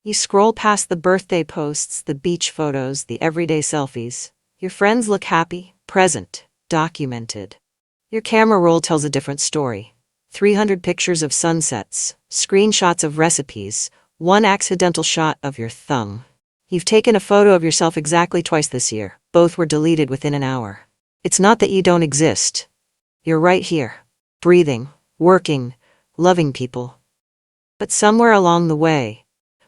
You scroll past the birthday posts, the beach photos, the everyday selfies. Your friends look happy, present, documented. Your camera roll tells a different story. 300 pictures of sunsets, screenshots of recipes, one accidental shot of your thumb. You've taken a photo of yourself exactly twice this year. Both were deleted within an hour. It's not that you don't exist. You're right here, breathing, working, loving people. But somewhere along the way,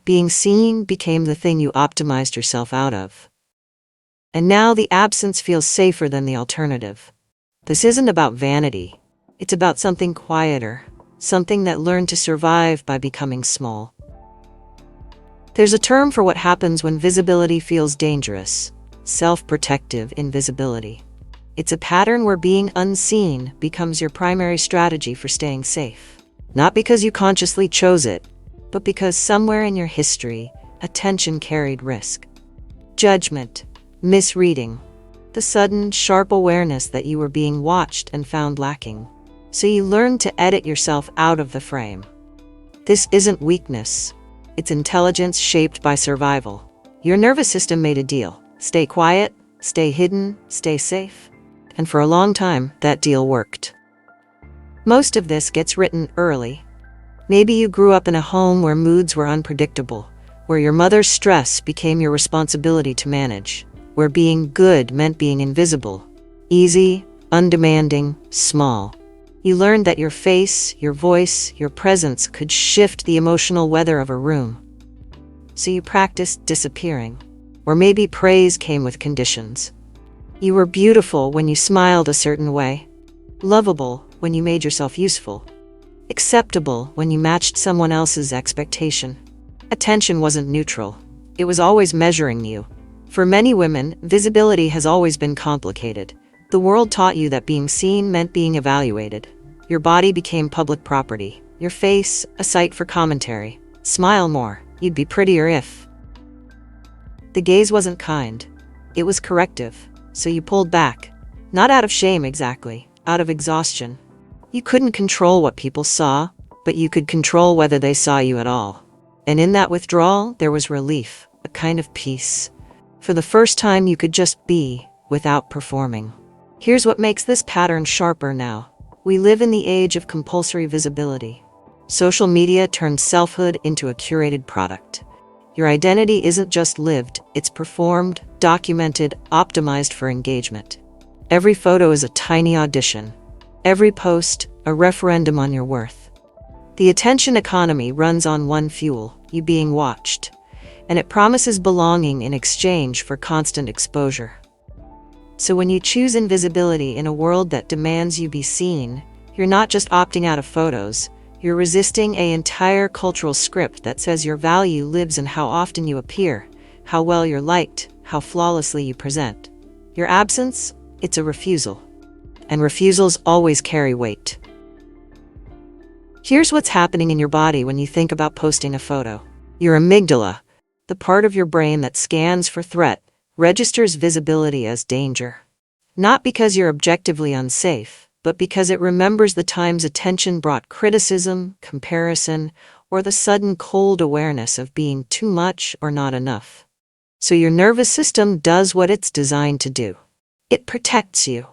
being seen became the thing you optimized yourself out of. And now the absence feels safer than the alternative. This isn't about vanity. It's about something quieter, something that learned to survive by becoming small. There's a term for what happens when visibility feels dangerous: self-protective invisibility. It's a pattern where being unseen becomes your primary strategy for staying safe. Not because you consciously chose it, but because somewhere in your history, attention carried risk. Judgment, misreading, the sudden, sharp awareness that you were being watched and found lacking. So you learned to edit yourself out of the frame. This isn't weakness. It's intelligence shaped by survival. Your nervous system made a deal. Stay quiet, stay hidden, stay safe. And for a long time, that deal worked. Most of this gets written early. Maybe you grew up in a home where moods were unpredictable, where your mother's stress became your responsibility to manage, where being good meant being invisible, easy, undemanding, small. You learned that your face, your voice, your presence could shift the emotional weather of a room. So you practiced disappearing, or maybe praise came with conditions. You were beautiful when you smiled a certain way, lovable when you made yourself useful, acceptable when you matched someone else's expectation. Attention wasn't neutral. It was always measuring you. For many women, visibility has always been complicated. The world taught you that being seen meant being evaluated. Your body became public property. Your face, a site for commentary. Smile more, you'd be prettier if. The gaze wasn't kind. It was corrective. So you pulled back. Not out of shame exactly, out of exhaustion. You couldn't control what people saw, but you could control whether they saw you at all. And in that withdrawal, there was relief, a kind of peace. For the first time, you could just be, without performing. Here's what makes this pattern sharper now. We live in the age of compulsory visibility. Social media turned selfhood into a curated product. Your identity isn't just lived, it's performed, documented, optimized for engagement. Every photo is a tiny audition. Every post, a referendum on your worth. The attention economy runs on one fuel, you being watched, and it promises belonging in exchange for constant exposure. So when you choose invisibility in a world that demands you be seen, you're not just opting out of photos, you're resisting an entire cultural script that says your value lives in how often you appear, how well you're liked, how flawlessly you present. Your absence, it's a refusal. And refusals always carry weight. Here's what's happening in your body when you think about posting a photo. Your amygdala, the part of your brain that scans for threat, registers visibility as danger. Not because you're objectively unsafe, but because it remembers the times attention brought criticism, comparison, or the sudden cold awareness of being too much or not enough. So your nervous system does what it's designed to do. It protects you.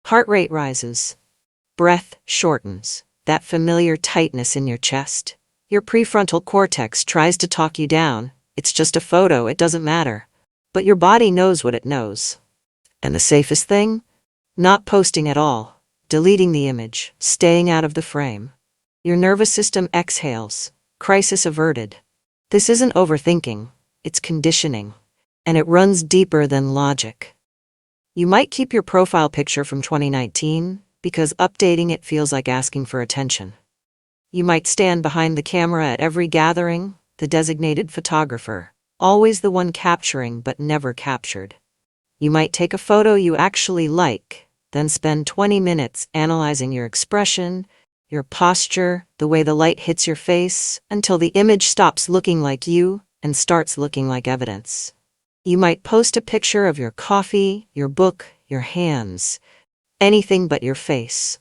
Heart rate rises. Breath shortens. That familiar tightness in your chest. Your prefrontal cortex tries to talk you down. It's just a photo, it doesn't matter. But your body knows what it knows. And the safest thing? Not posting at all. Deleting the image. Staying out of the frame. Your nervous system exhales. Crisis averted. This isn't overthinking. It's conditioning. And it runs deeper than logic. You might keep your profile picture from 2019 because updating it feels like asking for attention. You might stand behind the camera at every gathering, the designated photographer, always the one capturing but never captured. You might take a photo you actually like, then spend 20 minutes analyzing your expression, your posture, the way the light hits your face, until the image stops looking like you and starts looking like evidence. You might post a picture of your coffee, your book, your hands, anything but your face.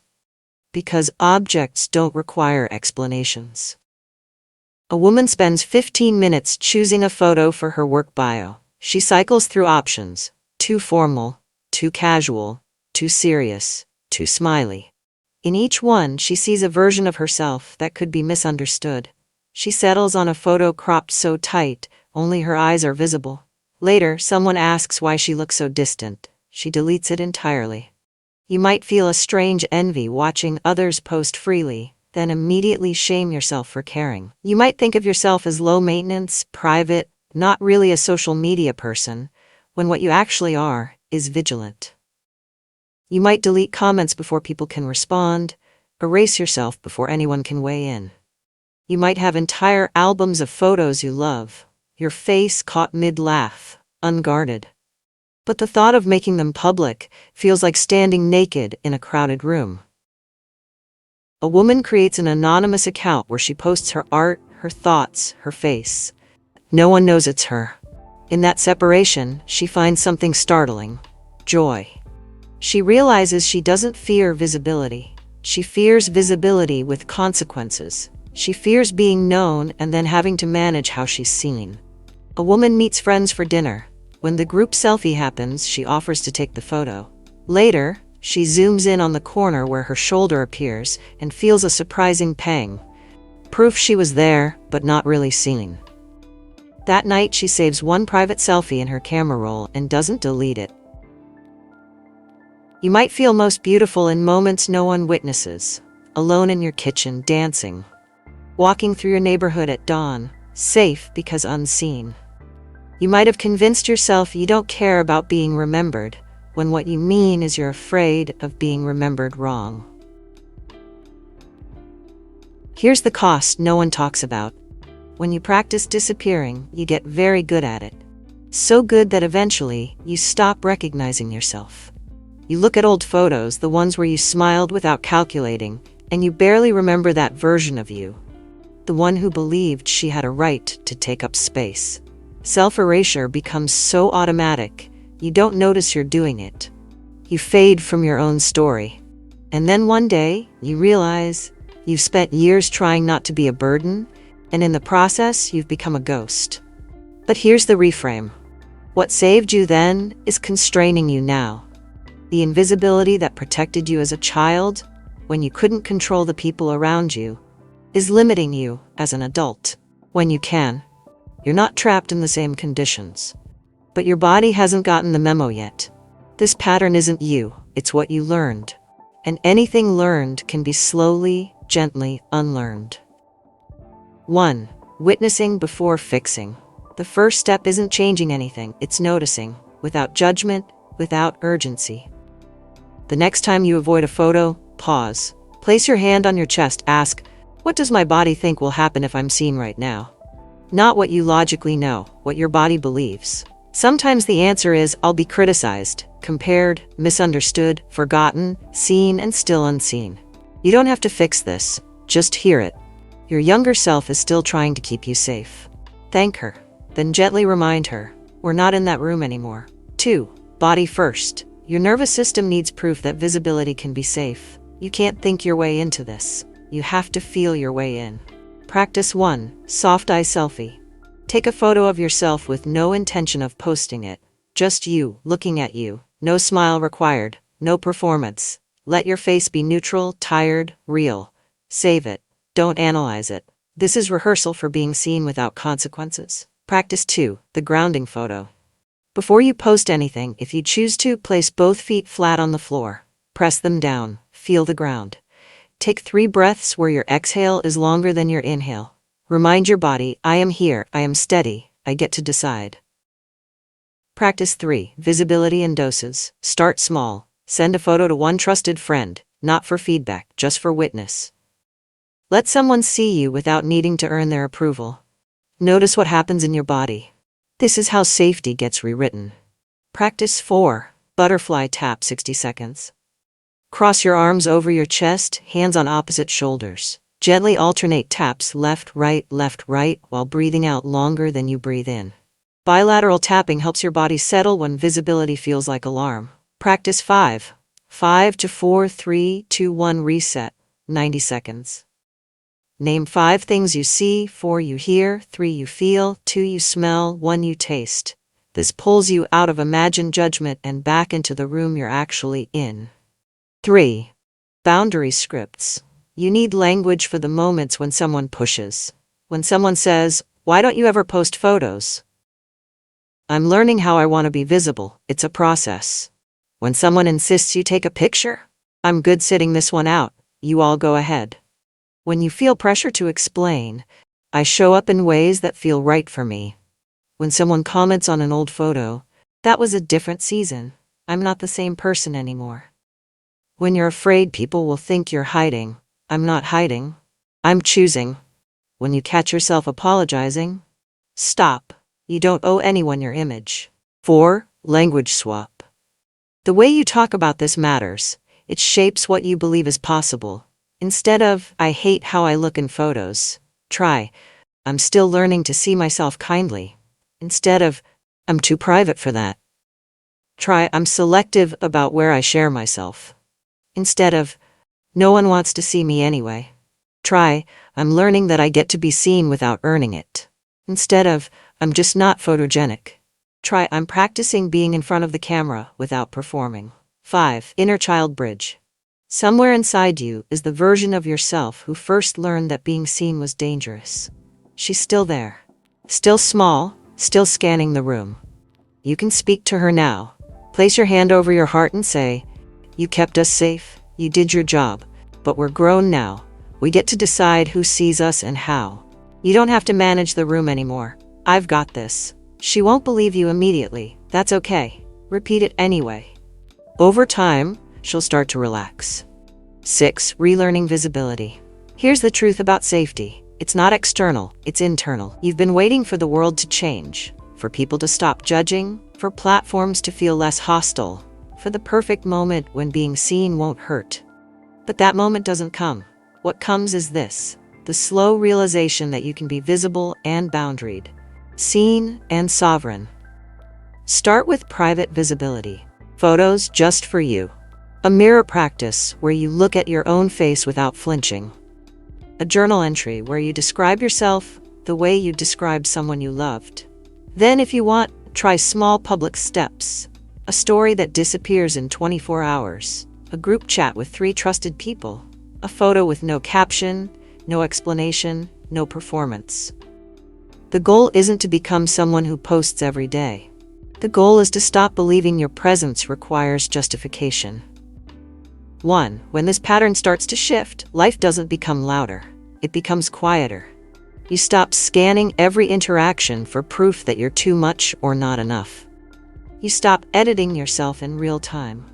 Because objects don't require explanations. A woman spends 15 minutes choosing a photo for her work bio. She cycles through options: too formal, too casual, too serious, too smiley. In each one, she sees a version of herself that could be misunderstood. She settles on a photo cropped so tight, only her eyes are visible. Later, someone asks why she looks so distant. She deletes it entirely. You might feel a strange envy watching others post freely, then immediately shame yourself for caring. You might think of yourself as low maintenance, private, not really a social media person, when what you actually are is vigilant. You might delete comments before people can respond, erase yourself before anyone can weigh in. You might have entire albums of photos you love, your face caught mid-laugh, unguarded. But the thought of making them public feels like standing naked in a crowded room. A woman creates an anonymous account where she posts her art, her thoughts, her face. No one knows it's her. In that separation, she finds something startling: joy. She realizes she doesn't fear visibility. She fears visibility with consequences. She fears being known and then having to manage how she's seen. A woman meets friends for dinner. When the group selfie happens, she offers to take the photo. Later, she zooms in on the corner where her shoulder appears and feels a surprising pang. Proof she was there, but not really seen. That night, she saves one private selfie in her camera roll and doesn't delete it. You might feel most beautiful in moments no one witnesses. Alone in your kitchen, dancing. Walking through your neighborhood at dawn, safe because unseen. You might have convinced yourself you don't care about being remembered, when what you mean is you're afraid of being remembered wrong. Here's the cost no one talks about. When you practice disappearing, you get very good at it. So good that eventually, you stop recognizing yourself. You look at old photos, the ones where you smiled without calculating, and you barely remember that version of you. The one who believed she had a right to take up space. Self-erasure becomes so automatic, you don't notice you're doing it. You fade from your own story. And then one day, you realize you've spent years trying not to be a burden, and in the process, you've become a ghost. But here's the reframe. What saved you then is constraining you now. The invisibility that protected you as a child, when you couldn't control the people around you, is limiting you as an adult. When you can, you're not trapped in the same conditions. But your body hasn't gotten the memo yet. This pattern isn't you, it's what you learned. And anything learned can be slowly, gently unlearned. 1. Witnessing before fixing. The first step isn't changing anything, it's noticing, without judgment, without urgency. The next time you avoid a photo, pause. Place your hand on your chest, ask, what does my body think will happen if I'm seen right now? Not what you logically know, what your body believes. Sometimes the answer is, I'll be criticized, compared, misunderstood, forgotten, seen, and still unseen. You don't have to fix this, just hear it. Your younger self is still trying to keep you safe. Thank her. Then gently remind her, we're not in that room anymore. 2. Body first. Your nervous system needs proof that visibility can be safe. You can't think your way into this. You have to feel your way in. Practice 1. Soft eye selfie. Take a photo of yourself with no intention of posting it. Just you, looking at you. No smile required. No performance. Let your face be neutral, tired, real. Save it. Don't analyze it. This is rehearsal for being seen without consequences. Practice 2. The grounding photo. Before you post anything, if you choose to, place both feet flat on the floor. Press them down. Feel the ground. Take 3 breaths where your exhale is longer than your inhale. Remind your body, I am here, I am steady, I get to decide. Practice 3. Visibility in doses. Start small. Send a photo to one trusted friend, not for feedback, just for witness. Let someone see you without needing to earn their approval. Notice what happens in your body. This is how safety gets rewritten. Practice 4. Butterfly tap 60 seconds. Cross your arms over your chest, hands on opposite shoulders. Gently alternate taps left, right, while breathing out longer than you breathe in. Bilateral tapping helps your body settle when visibility feels like alarm. Practice 5. 5 to 4, 3, 2, 1, reset. 90 seconds. Name 5 things you see, 4 you hear, 3 you feel, 2 you smell, 1 you taste. This pulls you out of imagined judgment and back into the room you're actually in. 3. Boundary scripts. You need language for the moments when someone pushes. When someone says, "Why don't you ever post photos?" I'm learning how I want to be visible. It's a process. When someone insists you take a picture, I'm good sitting this one out. You all go ahead. When you feel pressure to explain, I show up in ways that feel right for me. When someone comments on an old photo, that was a different season. I'm not the same person anymore. When you're afraid people will think you're hiding, I'm not hiding. I'm choosing. When you catch yourself apologizing, stop. You don't owe anyone your image. 4. Language swap. The way you talk about this matters. It shapes what you believe is possible. Instead of, "I hate how I look in photos," try, "I'm still learning to see myself kindly." Instead of, "I'm too private for that," try, "I'm selective about where I share myself." Instead of, "No one wants to see me anyway," try, "I'm learning that I get to be seen without earning it." Instead of, "I'm just not photogenic," try, "I'm practicing being in front of the camera without performing." 5. Inner child bridge. Somewhere inside you is the version of yourself who first learned that being seen was dangerous. She's still there. Still small, still scanning the room. You can speak to her now. Place your hand over your heart and say, "You kept us safe, you did your job, but we're grown now. We get to decide who sees us and how. You don't have to manage the room anymore. I've got this." She won't believe you immediately. That's okay. Repeat it anyway. Over time, she'll start to relax. 6. Relearning visibility. Here's the truth about safety. It's not external, it's internal. You've been waiting for the world to change, for people to stop judging, for platforms to feel less hostile, for the perfect moment when being seen won't hurt. But that moment doesn't come. What comes is this: the slow realization that you can be visible and boundaried, seen and sovereign. Start with private visibility. Photos just for you. A mirror practice where you look at your own face without flinching. A journal entry where you describe yourself the way you describe someone you loved. Then, if you want, try small public steps. A story that disappears in 24 hours. A group chat with 3 trusted people. A photo with no caption, no explanation, no performance. The goal isn't to become someone who posts every day. The goal is to stop believing your presence requires justification. 1. When this pattern starts to shift, life doesn't become louder. It becomes quieter. You stop scanning every interaction for proof that you're too much or not enough. You stop editing yourself in real time.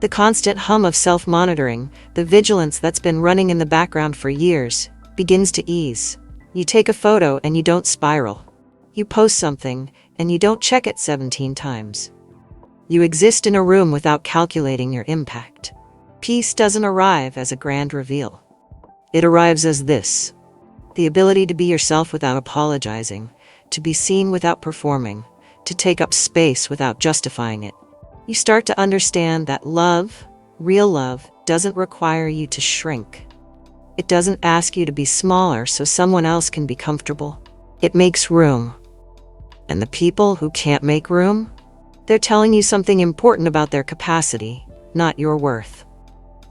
The constant hum of self-monitoring, the vigilance that's been running in the background for years, begins to ease. You take a photo and you don't spiral. You post something and you don't check it 17 times. You exist in a room without calculating your impact. Peace doesn't arrive as a grand reveal. It arrives as this: the ability to be yourself without apologizing, to be seen without performing, to take up space without justifying it. You start to understand that love, real love, doesn't require you to shrink. It doesn't ask you to be smaller so someone else can be comfortable. It makes room. And the people who can't make room? They're telling you something important about their capacity, not your worth.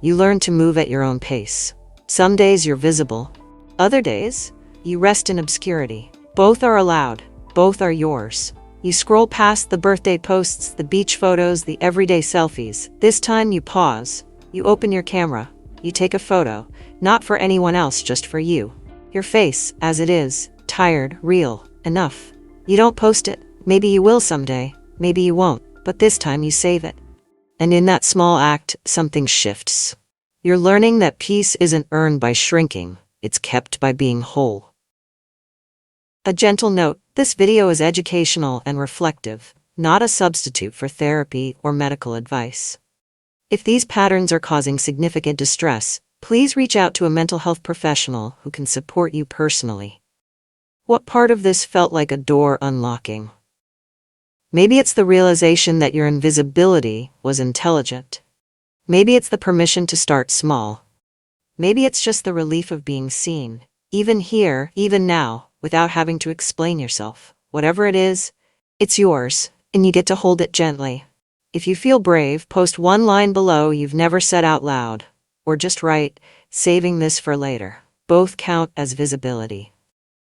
You learn to move at your own pace. Some days you're visible. Other days, you rest in obscurity. Both are allowed. Both are yours. You scroll past the birthday posts, the beach photos, the everyday selfies. This time you pause. You open your camera. You take a photo, not for anyone else, just for you. Your face, as it is, tired, real, enough. You don't post it. Maybe you will someday. Maybe you won't. But this time you save it. And in that small act, something shifts. You're learning that peace isn't earned by shrinking. It's kept by being whole. A gentle note: this video is educational and reflective, not a substitute for therapy or medical advice. If these patterns are causing significant distress, please reach out to a mental health professional who can support you personally. What part of this felt like a door unlocking? Maybe it's the realization that your invisibility was intelligent. Maybe it's the permission to start small. Maybe it's just the relief of being seen, Even here, even now, without having to explain yourself. Whatever it is, it's yours, and you get to hold it gently. If you feel brave, post one line below you've never said out loud. Or just write, saving this for later. Both count as visibility.